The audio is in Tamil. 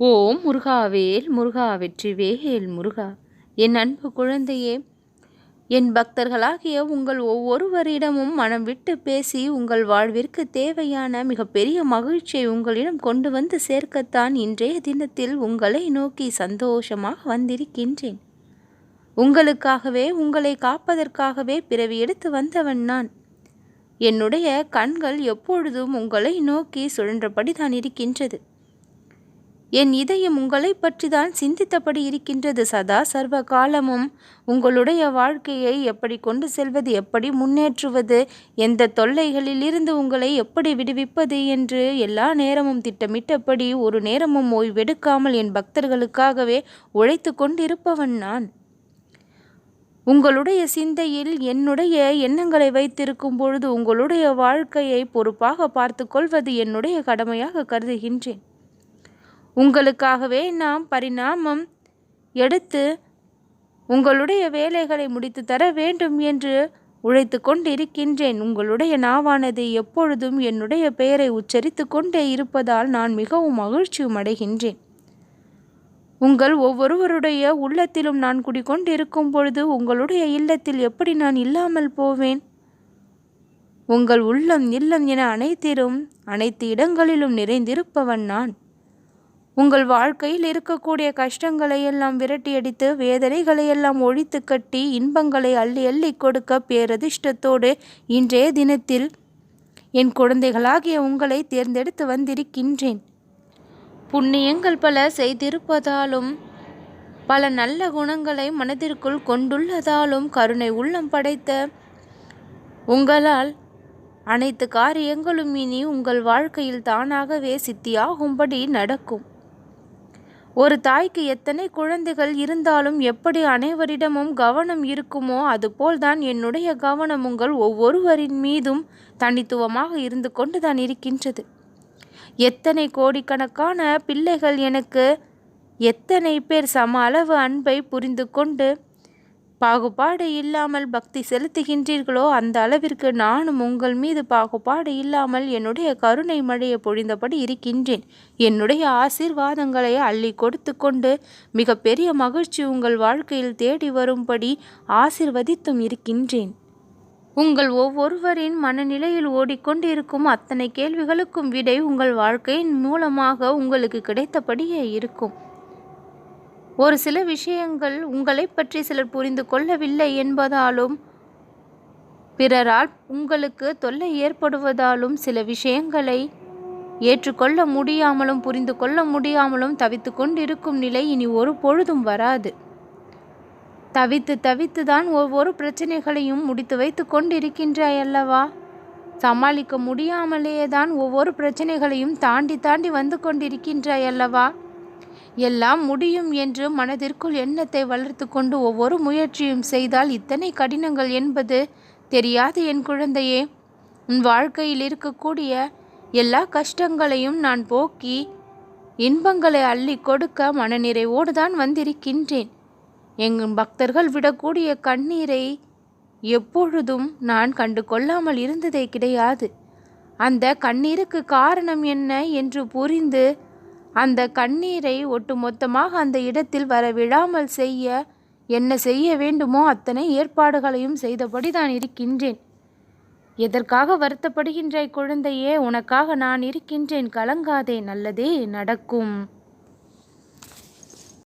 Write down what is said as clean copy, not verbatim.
ஓம் முருகாவேல் முருகா வெற்றிவேல் முருகா. என் அன்பு குழந்தையே, என் பக்தர்களாகிய உங்கள் ஒவ்வொருவரிடமும் மனம் விட்டு பேசி உங்கள் வாழ்விற்கு தேவையான மிகப்பெரிய மகிழ்ச்சியை உங்களிடம் கொண்டு வந்து சேர்க்கத்தான் இன்றைய தினத்தில் உங்களை நோக்கி சந்தோஷமாக வந்திருக்கின்றேன். உங்களுக்காகவே, உங்களை காப்பதற்காகவே பிறவி எடுத்து வந்தவன் நான். என்னுடைய கண்கள் எப்பொழுதும் உங்களை நோக்கி சுழன்றபடிதான் இருக்கின்றது. என் இதயம் உங்களை பற்றி தான் சிந்தித்தபடி இருக்கின்றது. சதா சர்வ காலமும் உங்களுடைய வாழ்க்கையை எப்படி கொண்டு செல்வது, எப்படி முன்னேற்றுவது, எந்த தொல்லைகளிலிருந்து உங்களை எப்படி விடுவிப்பது என்று எல்லா நேரமும் திட்டமிட்டபடி ஒரு நேரமும் ஓய்வெடுக்காமல் என் பக்தர்களுக்காகவே உழைத்து கொண்டிருப்பவன் நான். உங்களுடைய சிந்தையில் என்னுடைய எண்ணங்களை வைத்திருக்கும் பொழுது உங்களுடைய வாழ்க்கையை பொறுப்பாக பார்த்து கொள்வது என்னுடைய கடமையாக கருதுகின்றேன். உங்களுக்காகவே நாம் பரிணாமம் எடுத்து உங்களுடைய வேலைகளை முடித்து தர வேண்டும் என்று உழைத்து கொண்டிருக்கின்றேன். உங்களுடைய நாவானது எப்பொழுதும் என்னுடைய பெயரை உச்சரித்து கொண்டே இருப்பதால் நான் மிகவும் மகிழ்ச்சியும் அடைகின்றேன். உங்கள் ஒவ்வொருவருடைய உள்ளத்திலும் நான் குடிக்கொண்டிருக்கும் பொழுது உங்களுடைய இல்லத்தில் எப்படி நான் இல்லாமல் போவேன்? உங்கள் உள்ளம் இல்லம் என அனைத்து இடங்களிலும் நிறைந்திருப்பவன் நான். உங்கள் வாழ்க்கையில் இருக்கக்கூடிய கஷ்டங்களை எல்லாம் விரட்டியடித்து வேதனைகளை எல்லாம் ஒழித்து கட்டி இன்பங்களை அள்ளி அள்ளி கொடுக்க பேரதிர்ஷ்டத்தோடு இன்றைய தினத்தில் என் குழந்தைகளாகிய உங்களை தேர்ந்தெடுத்து வந்திருக்கின்றேன். புண்ணியங்கள் பல செய்திருப்பதாலும் பல நல்ல குணங்களை மனதிற்குள் கொண்டுள்ளதாலும் கருணை உள்ளம் படைத்த உங்களால் அனைத்து காரியங்களும் இனி உங்கள் வாழ்க்கையில் தானாகவே சித்தியாகும்படி நடக்கும். ஒரு தாய்க்கு எத்தனை குழந்தைகள் இருந்தாலும் எப்படி அனைவரிடமும் கவனம் இருக்குமோ அதுபோல்தான் என்னுடைய கவனம் உங்கள் ஒவ்வொருவரின் மீதும் தனித்துவமாக இருந்து கொண்டுதான் இருக்கின்றது. எத்தனை கோடிக்கணக்கான பிள்ளைகள் எனக்கு எத்தனை பேர் சம அளவு அன்பை புரிந்து கொண்டு பாகுபாடு இல்லாமல் பக்தி செலுத்துகின்றீர்களோ அந்த அளவிற்கு நானும் உங்கள் மீது பாகுபாடு இல்லாமல் என்னுடைய கருணை மழையை பொழிந்தபடி இருக்கின்றேன். என்னுடைய ஆசீர்வாதங்களை அள்ளி கொடுத்து கொண்டு மிக பெரிய மகிழ்ச்சி உங்கள் வாழ்க்கையில் தேடி வரும்படி ஆசீர்வதித்தும் இருக்கின்றேன். உங்கள் ஒவ்வொருவரின் மனநிலையில் ஓடிக்கொண்டிருக்கும் அத்தனை கேள்விகளுக்கும் விடை உங்கள் வாழ்க்கையின் மூலமாக உங்களுக்கு கிடைத்தபடியே இருக்கும். ஒரு சில விஷயங்கள் உங்களை பற்றி சிலர் புரிந்து கொள்ளவில்லை என்பதாலும் பிறரால் உங்களுக்கு தொல்லை ஏற்படுவதாலும் சில விஷயங்களை ஏற்றுக்கொள்ள முடியாமலும் புரிந்து கொள்ள முடியாமலும் தவித்து கொண்டிருக்கும் நிலை இனி ஒரு பொழுதும் வராது. தவித்து தான் ஒவ்வொரு பிரச்சனைகளையும் முடித்து வைத்து கொண்டிருக்கின்றாய் அல்லவா? சமாளிக்க முடியாமலேயே தான் ஒவ்வொரு பிரச்சனைகளையும் தாண்டி வந்து கொண்டிருக்கின்றாய் அல்லவா? எல்லாம் முடியும் என்று மனதிற்குள் எண்ணத்தை வளர்த்து கொண்டு ஒவ்வொரு முயற்சியும் செய்தால் இத்தனை கடினங்கள் என்பது தெரியாது என் குழந்தையே. உன் வாழ்க்கையில் இருக்கக்கூடிய எல்லா கஷ்டங்களையும் நான் போக்கி இன்பங்களை அள்ளி கொடுக்க மனநிறைவோடு தான் வந்திருக்கின்றேன். எங்கள் பக்தர்கள் விடக்கூடிய கண்ணீரை எப்பொழுதும் நான் கண்டு கொள்ளாமல் இருந்ததே கிடையாது. அந்த கண்ணீருக்கு காரணம் என்ன என்று புரிந்து அந்த கண்ணீரை ஒட்டுமொத்தமாக அந்த இடத்தில் வரவிடாமல் செய்ய என்ன செய்ய வேண்டுமோ அத்தனை ஏற்பாடுகளையும் செய்தபடி தான் இருக்கின்றேன். எதற்காக வருத்தப்படுகின்றாய் குழந்தையே? உனக்காக நான் இருக்கின்றேன், கலங்காதே, நல்லதே நடக்கும்.